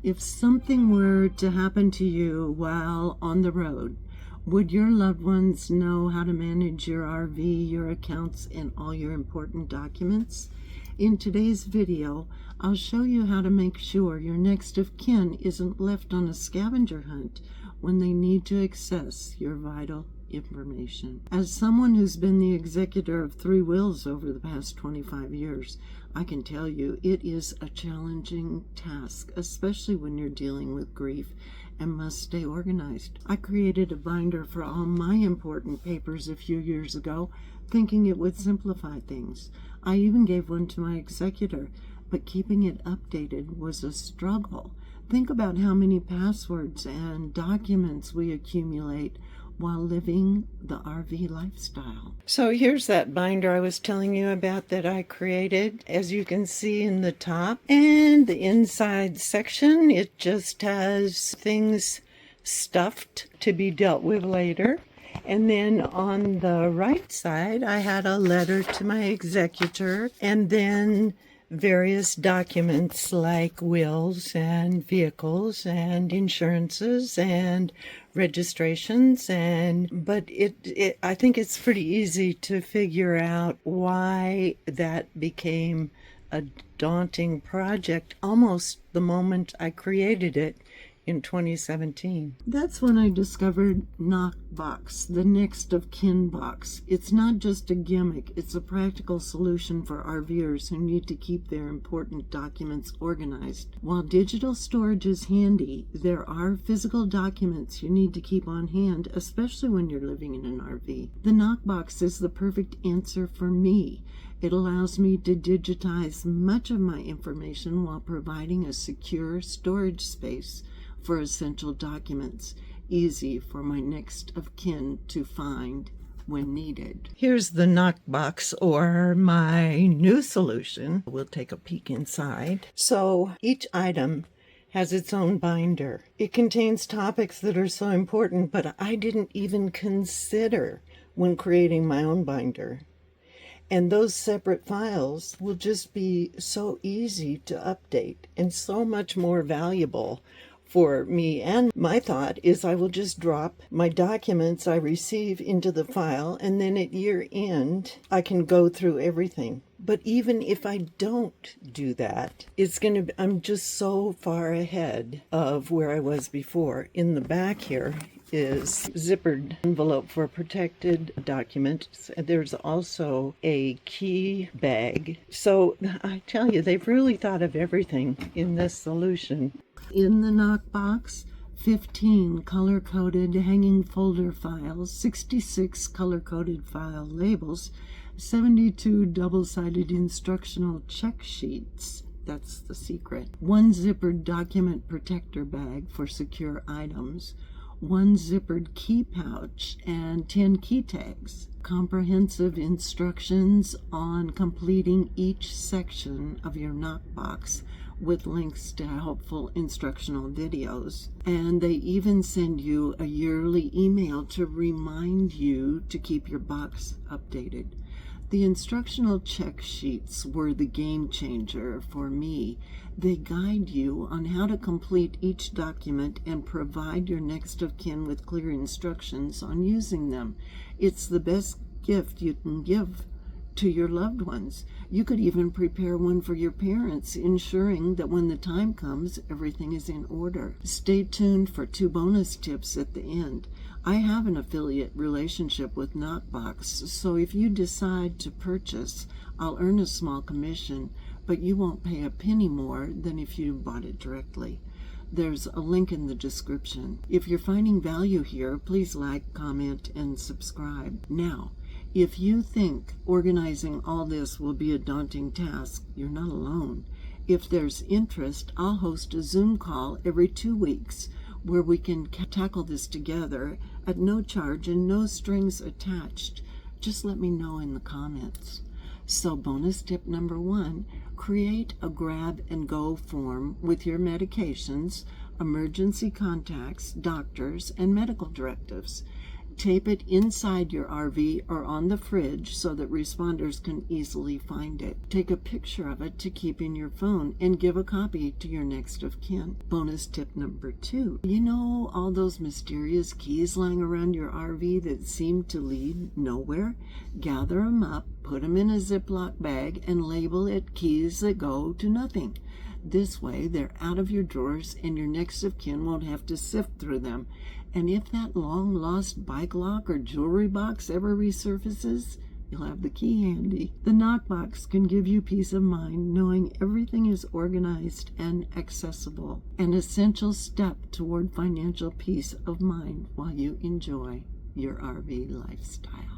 If something were to happen to you while on the road, would your loved ones know how to manage your RV, your accounts, and all your important documents? In today's video, I'll show you how to make sure your next of kin isn't left on a scavenger hunt when they need to access your vital information. As someone who's been the executor of 3 wills over the past 25 years, I can tell you it is a challenging task, especially when you're dealing with grief and must stay organized. I created a binder for all my important papers a few years ago, thinking it would simplify things. I even gave one to my executor, but keeping it updated was a struggle. Think about how many passwords and documents we accumulate while living the RV lifestyle. So here's that binder I was telling you about that I created. As you can see in the top and the inside section, it just has things stuffed to be dealt with later. And then on the right side, I had a letter to my executor, and then various documents like wills and vehicles and insurances and registrations, but I think it's pretty easy to figure out why that became a daunting project almost the moment I created it in 2017. That's when I discovered Knockbox, the next of kin box. It's not just a gimmick, it's a practical solution for RVers who need to keep their important documents organized. While digital storage is handy, there are physical documents you need to keep on hand, especially when you're living in an RV. The Knockbox is the perfect answer for me. It allows me to digitize much of my information while providing a secure storage space for essential documents, easy for my next of kin to find when needed. Here's the Knockbox, or my new solution. We'll take a peek inside. So each item has its own binder. It contains topics that are so important, but I didn't even consider when creating my own binder. And those separate files will just be so easy to update and so much more valuable for me. And my thought is I will just drop my documents I receive into the file, and then at year end I can go through everything. But even if I don't do that, I'm just so far ahead of where I was before. In the back here is zippered envelope for protected documents. There's also a key bag. So I tell you, they've really thought of everything in this solution. In the Knockbox, 15 color-coded hanging folder files, 66 color-coded file labels, 72 double-sided instructional check sheets. That's the secret. 1 zippered document protector bag for secure items, 1 zippered key pouch, and 10 key tags. Comprehensive instructions on completing each section of your Knockbox with links to helpful instructional videos. And they even send you a yearly email to remind you to keep your box updated. The instructional check sheets were the game changer for me. They guide you on how to complete each document and provide your next of kin with clear instructions on using them. It's the best gift you can give to your loved ones. You could even prepare one for your parents, ensuring that when the time comes, everything is in order. Stay tuned for 2 bonus tips at the end. I have an affiliate relationship with Knockbox, so if you decide to purchase, I'll earn a small commission, but you won't pay a penny more than if you bought it directly. There's a link in the description. If you're finding value here, please like, comment, and subscribe. Now, if you think organizing all this will be a daunting task, you're not alone. If there's interest, I'll host a Zoom call every 2 weeks where we can tackle this together at no charge and no strings attached. Just let me know in the comments. So bonus tip number 1, create a grab and go form with your medications, emergency contacts, doctors, and medical directives. Tape it inside your RV or on the fridge so that responders can easily find it. Take a picture of it to keep in your phone and give a copy to your next of kin. Bonus tip number 2. You know all those mysterious keys lying around your RV that seem to lead nowhere? Gather them up, put them in a Ziploc bag, and label it keys that go to nothing. This way, they're out of your drawers and your next of kin won't have to sift through them. And if that long-lost bike lock or jewelry box ever resurfaces, you'll have the key handy. The knockbox can give you peace of mind knowing everything is organized and accessible, an essential step toward financial peace of mind while you enjoy your RV lifestyle.